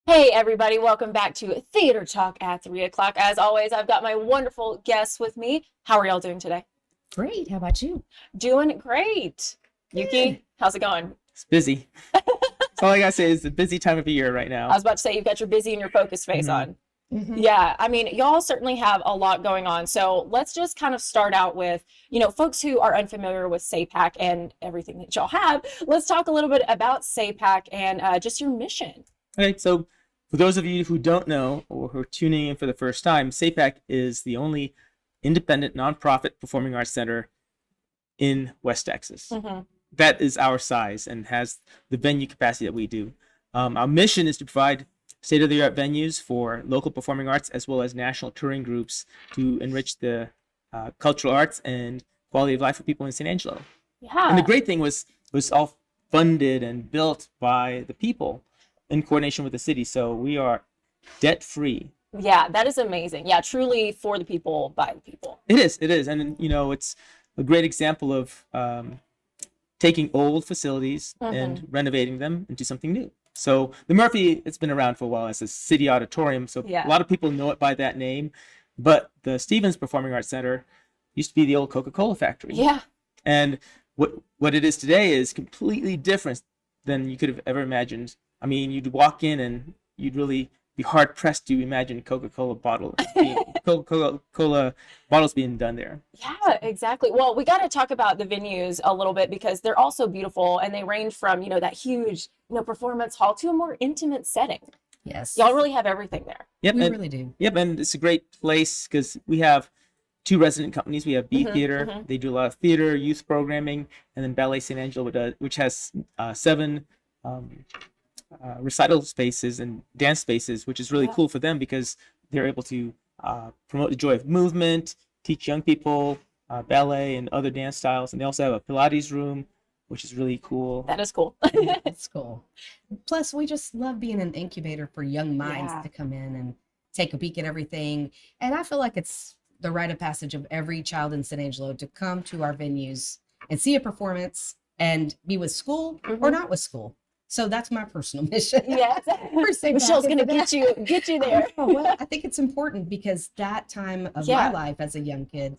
Hey everybody, welcome back to Theater Talk at 3 o'clock. As always, I've got my wonderful guests with me. How are y'all doing today? Great. How about you? Doing great. Yuki, how's it going? It's busy. That's all I gotta say is a busy time of year right now. I was about to say you've got your busy and your focus face on. Yeah, I mean, y'all certainly have a lot going on. So let's just kind of start out with, folks who are unfamiliar with SAPAC and everything that y'all have. Let's talk a little bit about SAPAC and just your mission. Okay, so for those of you who don't know or who are tuning in for the first time, SAPAC is the only independent nonprofit performing arts center in West Texas. That is our size and has the venue capacity that we do. Our mission is to provide state-of-the-art venues for local performing arts as well as national touring groups to enrich the cultural arts and quality of life for people in San Angelo. Yeah. And the great thing was all funded and built by the people in coordination with the city. So we are debt-free. Yeah, that is amazing. Yeah, truly for the people, by the people. It is. And, it's a great example of taking old facilities and renovating them into something new. So the Murphy, it's been around for a while as a city auditorium. So a lot of people know it by that name. But the Stevens Performing Arts Center used to be the old Coca-Cola factory. Yeah. And what it is today is completely different than you could have ever imagined. I mean, you'd walk in and you'd really be hard pressed to imagine Coca-Cola bottles being done there. Yeah, exactly. Well, we got to talk about the venues a little bit because they're also beautiful and they range from, that huge, performance hall to a more intimate setting. Yes. Y'all really have everything there. Yep, We really do. Yep, and it's a great place because we have two resident companies. We have B Theater. They do a lot of theater, youth programming, and then Ballet San Angelo, which has 7 recital spaces and dance spaces, which is really cool for them because they're able to promote the joy of movement, teach young people ballet and other dance styles. And they also have a Pilates room, which is really cool. That is cool. It's cool. Plus, we just love being an incubator for young minds to come in and take a peek at everything. And I feel like it's the rite of passage of every child in San Angelo to come to our venues and see a performance and be with school or not with school. So that's my personal mission. Yes. Michelle's going to get you there. Well, I think it's important because that time of my life as a young kid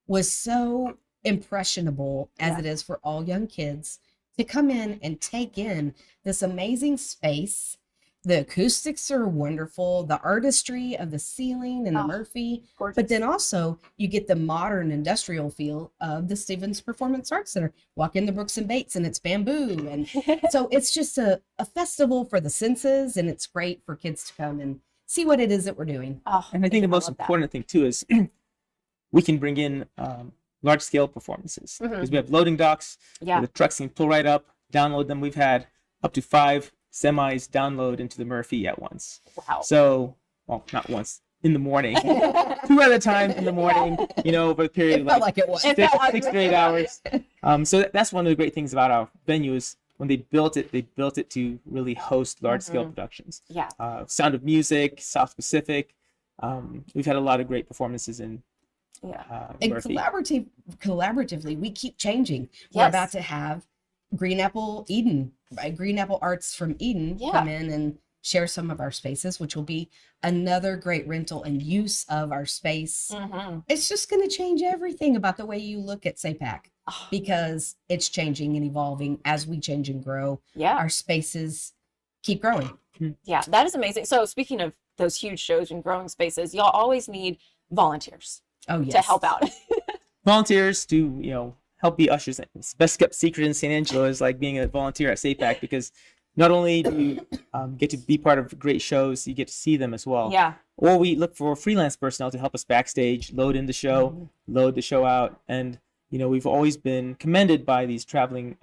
was so impressionable as it is for all young kids to come in and take in this amazing space. The acoustics are wonderful, the artistry of the ceiling and the Murphy, gorgeous. But then also you get the modern industrial feel of the Stevens Performance Arts Center. Walk in the Brooks and Bates and it's bamboo. And so it's just a festival for the senses, and it's great for kids to come and see what it is that we're doing. And I think the most important thing too is we can bring in large scale performances because we have loading docks where the trucks can pull right up, download them. We've had up to 5 semis download into the Murphy at once. Wow. So, well, not once, in the morning. 2 at a time in the morning, over a period of like it was. 6 to 8 hours. So that's one of the great things about our venue is when they built it to really host large-scale productions. Yeah. Sound of Music, South Pacific. We've had a lot of great performances in And Murphy. collaboratively, we keep changing. We're about to have Green Apple Arts from Eden come in and share some of our spaces, which will be another great rental and use of our space. It's just going to change everything about the way you look at SAPAC because it's changing and evolving as we change and grow. Our spaces keep growing. Yeah, that is amazing. So speaking of those huge shows and growing spaces, y'all always need volunteers to help out. Volunteers to, help be ushers. It's the best kept secret in San Angelo is like being a volunteer at SAPAC because not only do you get to be part of great shows, you get to see them as well. Yeah. Or we look for freelance personnel to help us backstage, load in the show, load the show out. And, we've always been commended by these traveling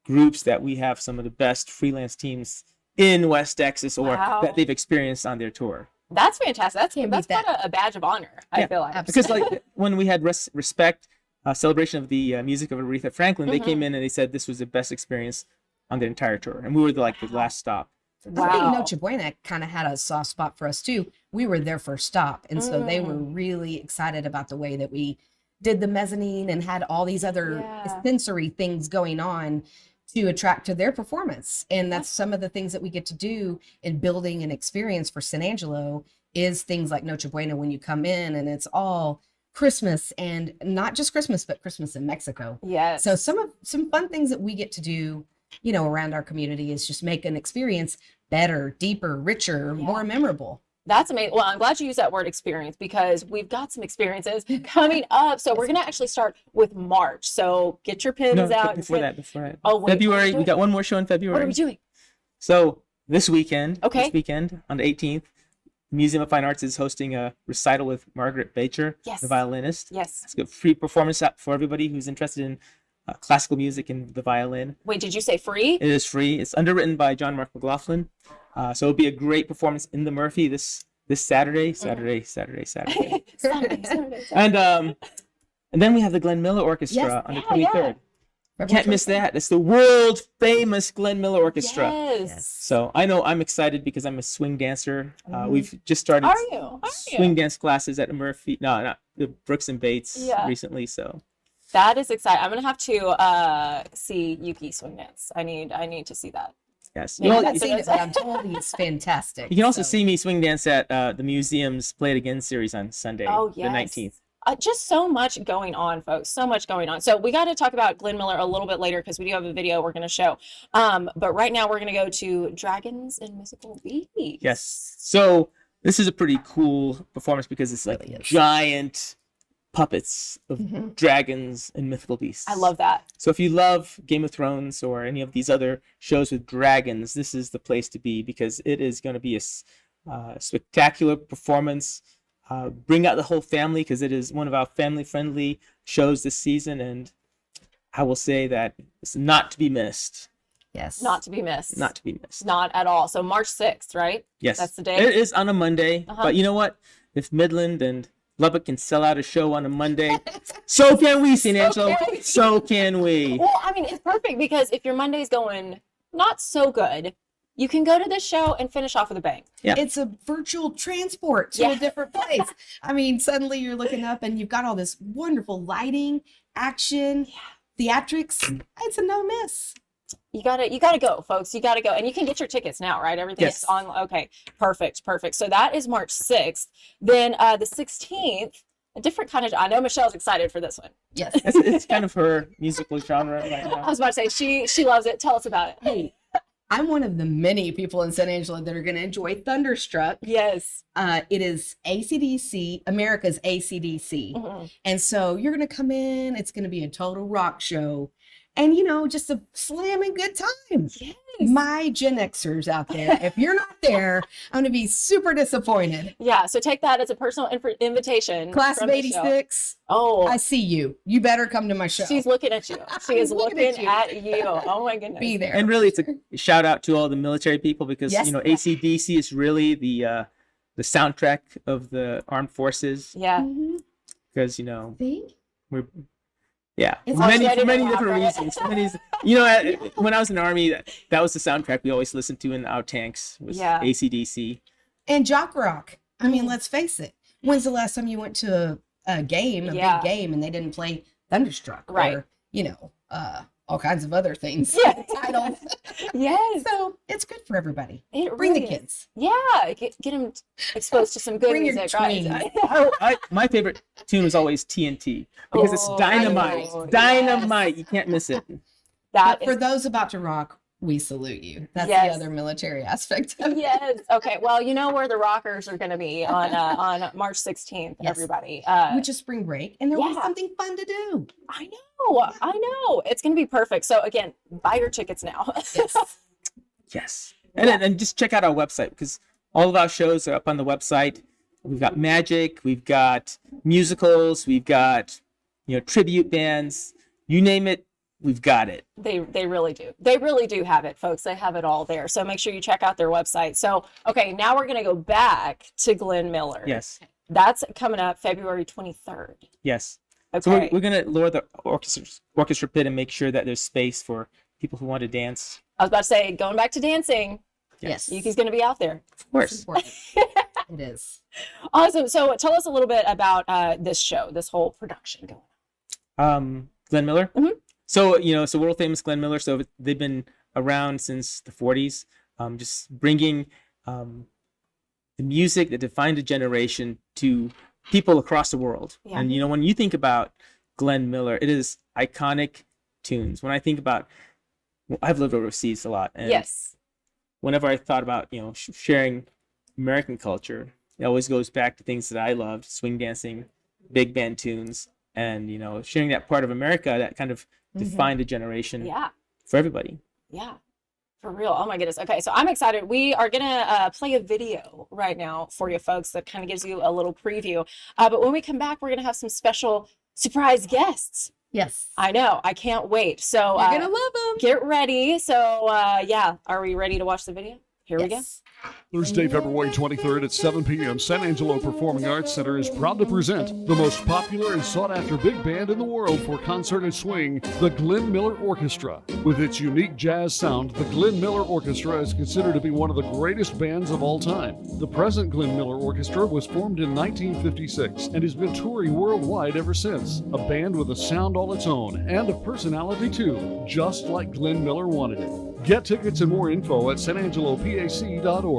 groups that we have some of the best freelance teams in West Texas or that they've experienced on their tour. That's fantastic. That's quite a badge of honor, I feel like. Because when we had Respect, celebration of the music of Aretha Franklin, they came in and they said this was the best experience on their entire tour. And we were the last stop. I think Noche Buena kind of had a soft spot for us too. We were their first stop. And so they were really excited about the way that we did the mezzanine and had all these other sensory things going on to attract to their performance. And that's some of the things that we get to do in building an experience for San Angelo is things like Noche Buena when you come in and it's all Christmas, and not just Christmas, but Christmas in Mexico. Yes. So some fun things that we get to do, you know, around our community is just make an experience better, deeper, richer, more memorable. That's amazing. Well, I'm glad you used that word experience because we've got some experiences coming up. So we're going to actually start with March. So get your pens out. Before that. Oh, wait, February, we got one more show in February. What are we doing? So this weekend, Okay. On the 18th, Museum of Fine Arts is hosting a recital with Margaret Beecher, Yes. the violinist. Yes. It's a free performance for everybody who's interested in classical music and the violin. Wait, did you say free? It is free. It's underwritten by John Mark McLaughlin. So it'll be a great performance in the Murphy this Saturday. Saturday. And then we have the Glenn Miller Orchestra on the 23rd. Can't miss that. It's the world famous Glenn Miller Orchestra. Yes. So I know I'm excited because I'm a swing dancer. We've just started swing dance classes at Murphy. No, not the Brooks and Bates recently. So that is exciting. I'm gonna have to see Yuki swing dance. I need to see that. Yes. Yeah, I'm not seeing it, but I'm told he's fantastic. You can also see me swing dance at the museum's Play It Again series on Sunday, the 19th. Just so much going on, folks. So much going on. So we got to talk about Glenn Miller a little bit later because we do have a video we're going to show. But right now we're going to go to Dragons and Mythical Beasts. Yes. So this is a pretty cool performance because it's like giant puppets of dragons and mythical beasts. I love that. So if you love Game of Thrones or any of these other shows with dragons, this is the place to be because it is going to be a spectacular performance. Bring out the whole family because it is one of our family-friendly shows this season, and I will say that it's not to be missed. Yes. Not to be missed. Not to be missed. Not at all. So March 6th, right? Yes. That's the day? It is on a Monday, but you know what? If Midland and Lubbock can sell out a show on a Monday, so can we, St. Angelo. So can we. Well, I mean, it's perfect because if your Monday's going not so good, you can go to this show and finish off with a bang. Yeah. It's a virtual transport to a different place. I mean, suddenly you're looking up and you've got all this wonderful lighting, action, theatrics. It's a no miss. You gotta go, folks. You gotta go. And you can get your tickets now, right? Everything is on. Okay, perfect. So that is March 6th. Then the 16th, a different kind of, I know Michelle's excited for this one. Yes. It's kind of her musical genre right now. I was about to say, she loves it. Tell us about it. Hey, I'm one of the many people in San Angelo that are going to enjoy Thunderstruck. Yes. It is AC/DC, America's AC/DC. And so you're going to come in, it's going to be a total rock show. And, you know, just a slamming good time. Yes. My Gen Xers out there, if you're not there, I'm going to be super disappointed. Yeah, so take that as a personal invitation. Class from of Michelle. 86. Oh. I see you. You better come to my show. She's looking at you. She is looking at you. Oh, my goodness. Be there. And really, it's a shout out to all the military people because, you know, AC/DC is really the soundtrack of the armed forces. Yeah. Because, you know, See? we're... Yeah, It's for many already different reasons. You know, when I was in the Army, that was the soundtrack we always listened to in our tanks, was AC/DC. And jock rock. I mean, let's face it. When's the last time you went to a game, a big game, and they didn't play Thunderstruck? Right. Or, you know, all kinds of other things. Yeah. Titles. Yes. So it's good for everybody. It Bring really the is. kids. Yeah, get them exposed to some good Bring your music, right? tweens. My favorite tune was always TNT because it's dynamite. Oh, Dynamite. You can't miss it. But for those about to rock, we salute you. That's the other military aspect of it. Yes. Okay. Well, you know where the rockers are going to be on March 16th, everybody. Which is spring break, and there'll be something fun to do. I know. It's going to be perfect. So again, buy your tickets now. Yes. And just check out our website because all of our shows are up on the website. We've got magic, we've got musicals, we've got, you know, tribute bands, you name it, we've got it. They really do. They really do have it, folks. They have it all there. So make sure you check out their website. So, okay, now we're going to go back to Glenn Miller. Yes. That's coming up February 23rd. Yes. Okay. So we're going to lower the orchestra pit and make sure that there's space for people who want to dance. I was about to say, going back to dancing. Yes. Yuki's going to be out there. Of course. It is. Awesome. So tell us a little bit about this show, this whole production going on. Glenn Miller? So, so world famous Glenn Miller. So they've been around since the 40s, just bringing the music that defined a generation to people across the world. Yeah. And, when you think about Glenn Miller, it is iconic tunes. When I think about, I've lived overseas a lot. And yes. Whenever I thought about, sharing American culture, it always goes back to things that I loved, swing dancing, big band tunes, and, sharing that part of America that kind of defined a generation for everybody. Yeah, for real. Oh my goodness. Okay, so I'm excited. We are gonna play a video right now for you folks that kind of gives you a little preview. But when we come back, we're gonna have some special surprise guests. Yes. I know. I can't wait. So you're gonna love them. Get ready. So are we ready to watch the video? Here we go. Thursday, February 23rd at 7 p.m., San Angelo Performing Arts Center is proud to present the most popular and sought-after big band in the world for concert and swing, the Glenn Miller Orchestra. With its unique jazz sound, the Glenn Miller Orchestra is considered to be one of the greatest bands of all time. The present Glenn Miller Orchestra was formed in 1956 and has been touring worldwide ever since. A band with a sound all its own and a personality too, just like Glenn Miller wanted it. Get tickets and more info at sanangelopac.org.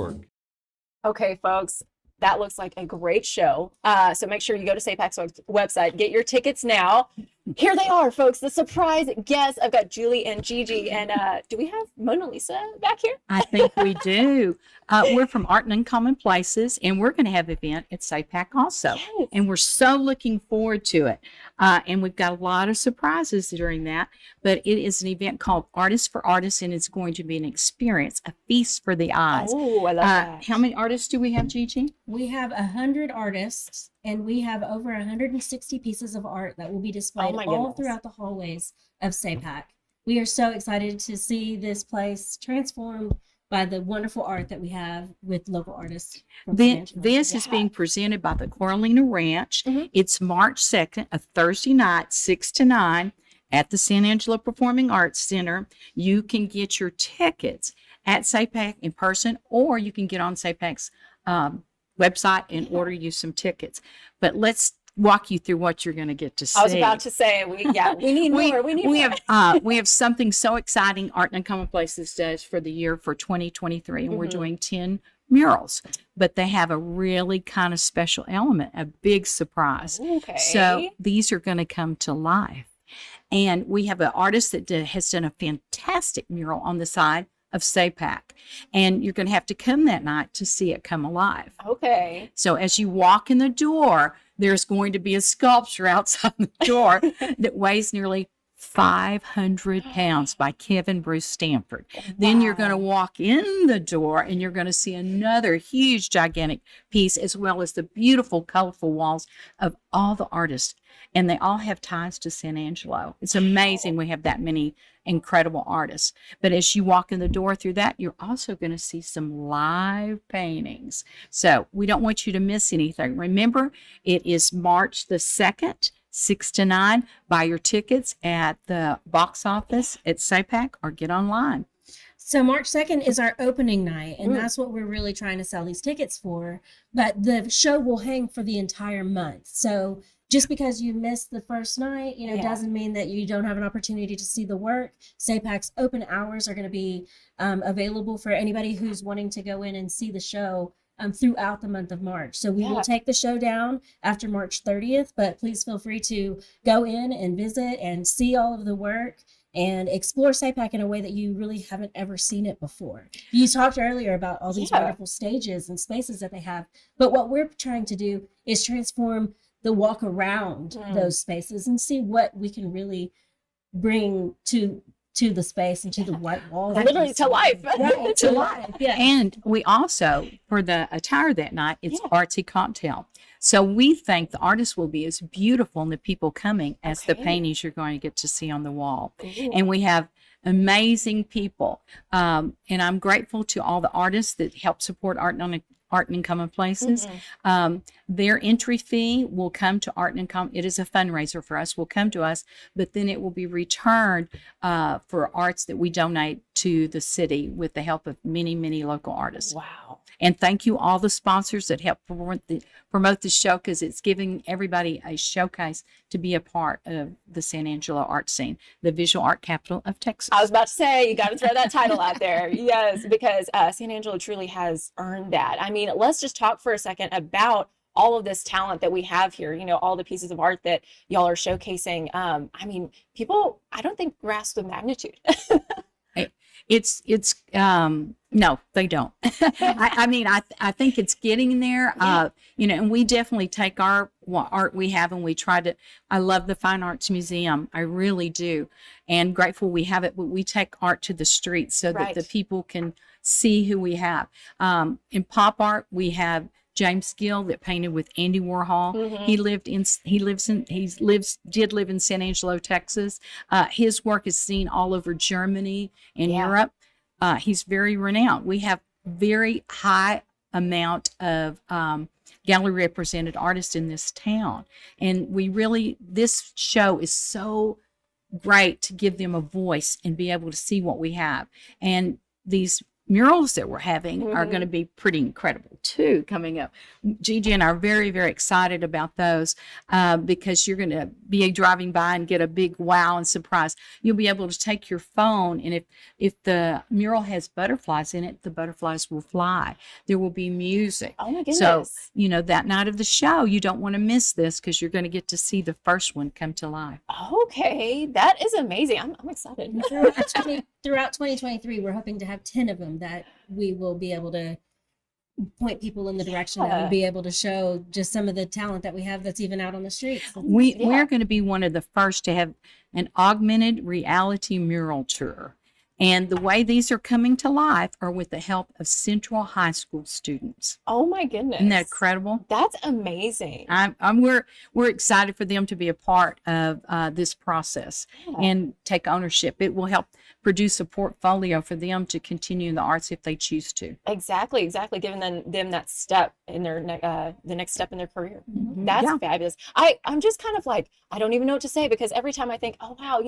Okay, folks, that looks like a great show. So make sure you go to SAPAC's website, get your tickets now. Here they are, folks, the surprise guests. I've got Julie and Gigi, and do we have Mona Lisa back here? I think we do. We're from Art and Uncommon Places, and we're going to have an event at SAPAC also. Yes. And we're so looking forward to it. And we've got a lot of surprises during that. But it is an event called Artists for Artists, and it's going to be an experience, a feast for the eyes. Oh, I love that. How many artists do we have, Gigi? We have 100 artists, and we have over 160 pieces of art that will be displayed all throughout the hallways of SAPAC. We are so excited to see this place transformed by the wonderful art that we have with local artists. This is being presented by the Coralina Ranch. Mm-hmm. It's March 2nd, a Thursday night, 6 to 9 at the San Angelo Performing Arts Center. You can get your tickets at SAPAC in person, or you can get on SAPAC's website and order you some tickets. But let's walk you through what you're going to get to see. I was about to say, we need more. We have something so exciting Art and Uncommon Places does for the year for 2023, and we're doing 10 murals. But they have a really kind of special element, a big surprise. Okay. So these are going to come to life. And we have an artist that has done a fantastic mural on the side of SAPAC, and you're going to have to come that night to see it come alive. Okay. So as you walk in the door, there's going to be a sculpture outside the door that weighs nearly 500 pounds by Kevin Bruce Stanford. Wow. Then you're going to walk in the door and you're going to see another huge, gigantic piece, as well as the beautiful, colorful walls of all the artists. And they all have ties to San Angelo. It's amazing we have that many incredible artists. But as you walk in the door through that, you're also going to see some live paintings. So we don't want you to miss anything. Remember, it is March the 2nd, 6 to 9. Buy your tickets at the box office at SAPAC or get online. So March 2nd is our opening night, and that's what we're really trying to sell these tickets for. But the show will hang for the entire month. So just because you missed the first night, doesn't mean that you don't have an opportunity to see the work. SAPAC's open hours are going to be available for anybody who's wanting to go in and see the show throughout the month of March. So we will take the show down after March 30th, but please feel free to go in and visit and see all of the work and explore SAPAC in a way that you really haven't ever seen it before. You talked earlier about all these wonderful stages and spaces that they have, but what we're trying to do is transform the walk around those spaces and see what we can really bring to the space and to the white walls. Literally to life. Right, to life, yeah. And we also, for the attire that night, it's artsy cocktail. So we think the artists will be as beautiful and the people coming as the paintings you're going to get to see on the wall. Ooh. And we have amazing people. And I'm grateful to all the artists that help support Art and Uncommon Places. Their entry fee will come to Art and Uncommon. It is a fundraiser for us, will come to us, but then it will be returned for arts that we donate to the city with the help of many, many local artists. Wow. And thank you all the sponsors that help promote the show, because it's giving everybody a showcase to be a part of the San Angelo art scene, the visual art capital of Texas. I was about to say, you got to throw that title out there. Yes, because San Angelo truly has earned that. I mean, let's just talk for a second about all of this talent that we have here, all the pieces of art that y'all are showcasing. I mean, people, I don't think grasp the magnitude. No, they don't. I mean, I think it's getting there. Yeah. And we definitely take what art we have and we try to, I love the Fine Arts Museum. I really do. And grateful we have it, but we take art to the streets so that the people can see who we have. In pop art, we have James Gill that painted with Andy Warhol. Mm-hmm. Did live in San Angelo, Texas. His work is seen all over Germany and Europe. He's very renowned. We have very high amount of gallery represented artists in this town. And this show is so great to give them a voice and be able to see what we have. And these murals that we're having are going to be pretty incredible too coming up. Gigi and I are very, very excited about those because you're going to be driving by and get a big wow and surprise. You'll be able to take your phone, and if the mural has butterflies in it, the butterflies will fly. There will be music. Oh my goodness. So, that night of the show, you don't want to miss this because you're going to get to see the first one come to life. Okay, that is amazing. I'm excited. Throughout 2023, we're hoping to have 10 of them that we will be able to point people in the direction of and be able to show just some of the talent that we have that's even out on the streets. We're going to be one of the first to have an augmented reality mural tour. And the way these are coming to life are with the help of Central High School students. Oh my goodness. Isn't that incredible? That's amazing. We're excited for them to be a part of this process and take ownership. It will help produce a portfolio for them to continue in the arts if they choose to. Exactly. Giving them that step in their the next step in their career. Mm-hmm. That's fabulous. I'm just kind of like, I don't even know what to say, because every time I think, oh wow,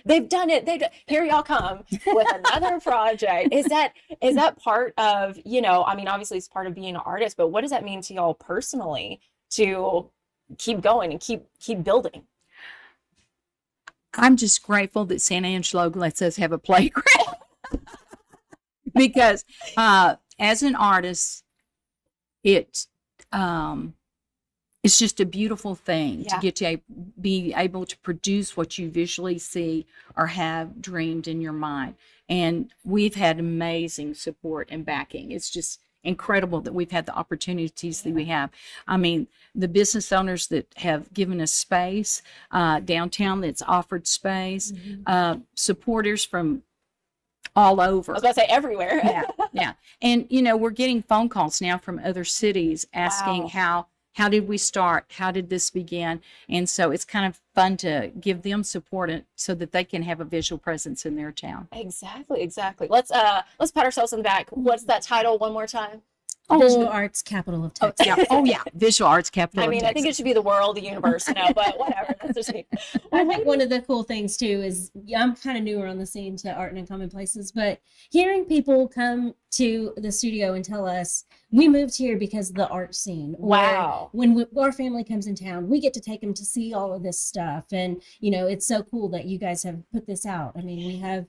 they've done it. Here y'all come with another project. Is that part of, I mean, obviously it's part of being an artist, but what does that mean to y'all personally to keep going and keep building? I'm just grateful that San Angelo lets us have a playground because as an artist, it's just a beautiful thing to get to be able to produce what you visually see or have dreamed in your mind. And we've had amazing support and backing. It's just incredible that we've had the opportunities that we have. I mean, the business owners that have given us space, downtown that's offered space, supporters from all over. I was about to say everywhere. Yeah. And, we're getting phone calls now from other cities asking how did we start? How did this begin? And so it's kind of fun to give them support so that they can have a visual presence in their town. Exactly. Let's pat ourselves on the back. What's that title one more time? Visual Arts Capital of Texas. Visual Arts Capital. I mean, I think it should be the world, the universe, but whatever. That's just me. I think one of the cool things too is I'm kind of newer on the scene to Art and Uncommon Places, but hearing people come to the studio and tell us we moved here because of the art scene. Wow. When our family comes in town, we get to take them to see all of this stuff, and it's so cool that you guys have put this out. I mean, we have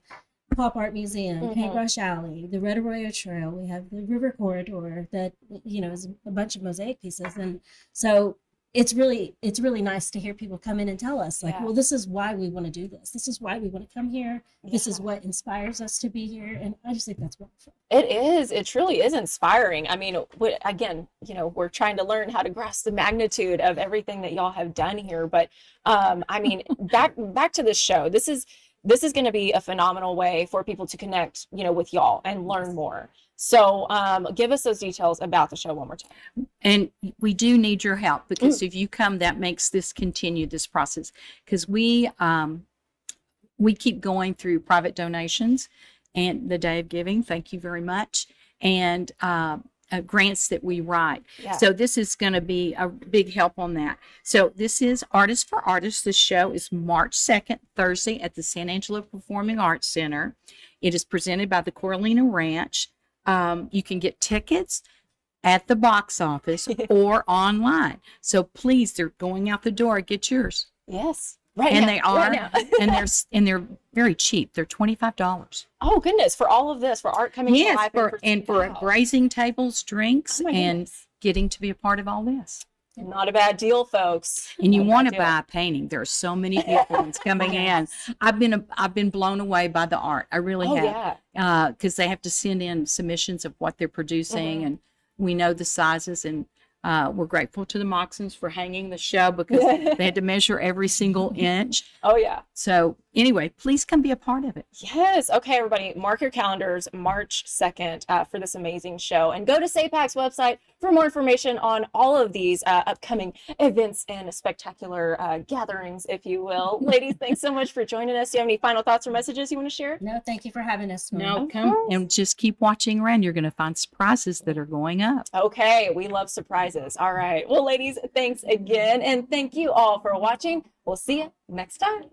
Pop Art Museum, Paintbrush Alley, the Red Arroyo Trail. We have the River Corridor that is a bunch of mosaic pieces, and so it's really nice to hear people come in and tell us well, this is why we want to do this. This is why we want to come here. This is what inspires us to be here, and I just think that's wonderful. It is. It truly is inspiring. I mean, again, we're trying to learn how to grasp the magnitude of everything that y'all have done here. But I mean, back to the show. This is going to be a phenomenal way for people to connect, with y'all and learn more. So give us those details about the show one more time. And we do need your help, because if you come, that makes this continue, this process. Because we keep going through private donations and the Day of Giving. Thank you very much. And grants that we write. Yeah. So this is going to be a big help on that. So this is Artists for Artists. The show is March 2nd, Thursday at the San Angelo Performing Arts Center. It is presented by the Coralina Ranch. You can get tickets at the box office or online. So please, they're going out the door. Get yours. Yes. Right. And now, they are, right and they're very cheap. They're $25. Oh goodness! For all of this, for art coming to Yes, life, for wow. grazing tables, drinks, Oh my and goodness. getting to be a part of all this. Not a bad deal, folks. And you Not a want bad to deal. buy a painting. There are so many beautiful ones coming in. I've been blown away by the art. I really Oh have. yeah. Because they have to send in submissions of what they're producing, and we know the sizes. And we're grateful to the Moxons for hanging the show because they had to measure every single inch. Oh yeah. So anyway, please come be a part of it. Yes. Okay, everybody, mark your calendars, March 2nd, for this amazing show. And go to SAPAC's website for more information on all of these upcoming events and spectacular gatherings, if you will. Ladies, thanks so much for joining us. Do you have any final thoughts or messages you want to share? No, thank you for having us. No, Of come course. and just keep watching around. You're going to find surprises that are going up. Okay, we love surprises. All right. Well, ladies, thanks again. And thank you all for watching. We'll see you next time.